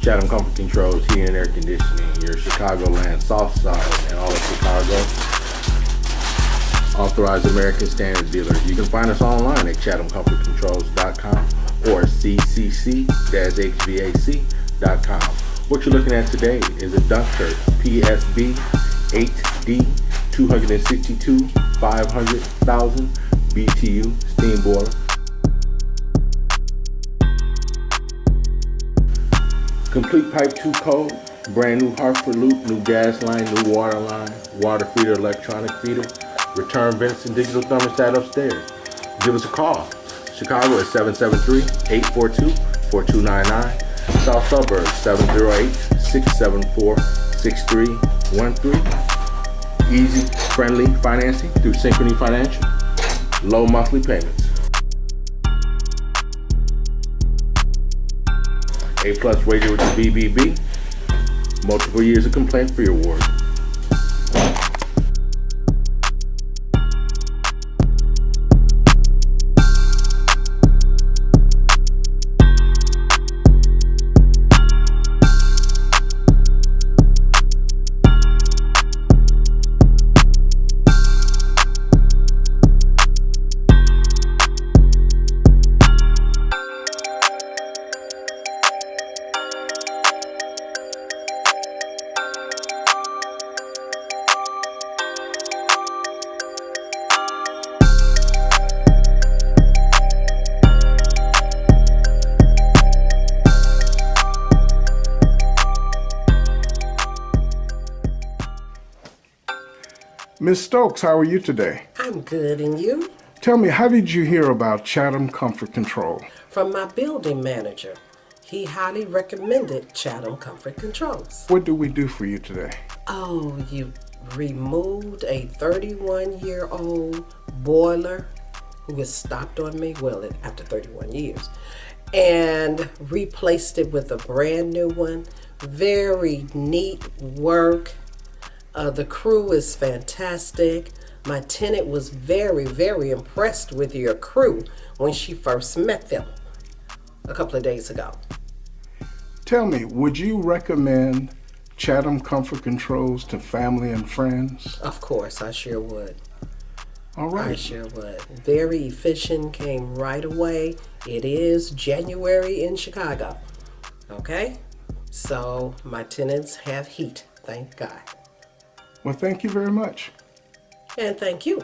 Chatham Comfort Controls, Heating and Air Conditioning, your Chicagoland, South Side, and all of Chicago. Authorized American Standard dealer. You can find us online at chathamcomfortcontrols.com or ccc-hvac.com. What you're looking at today is a Dunkirk PSB-8D 262,500,000 BTU Steam Boiler. Complete pipe 2 code, brand new Hartford loop, new gas line, new water line, water feeder, electronic feeder, return vents and digital thermostat upstairs. Give us a call. Chicago at 773-842-4299. South Suburbs 708-674-6313. Easy, friendly financing through Synchrony Financial. Low monthly payments. A+ rated with the BBB. Multiple years of complaint-free award. Ms. Stokes, how are you today? I'm good, and you? Tell me, how did you hear about Chatham Comfort Control? From my building manager. He highly recommended Chatham Comfort Controls. What do we do for you today? Oh, you removed a 31-year-old boiler who was stopped on me, well, after 31 years, and replaced it with a brand new one. Very neat work. The crew is fantastic. My tenant was very, very impressed with your crew when she first met them a couple of days ago. Tell me, would you recommend Chatham Comfort Controls to family and friends? Of course, I sure would. All right. I sure would. Very efficient, came right away. It is January in Chicago. Okay? So my tenants have heat, thank God. Well, thank you very much. And thank you.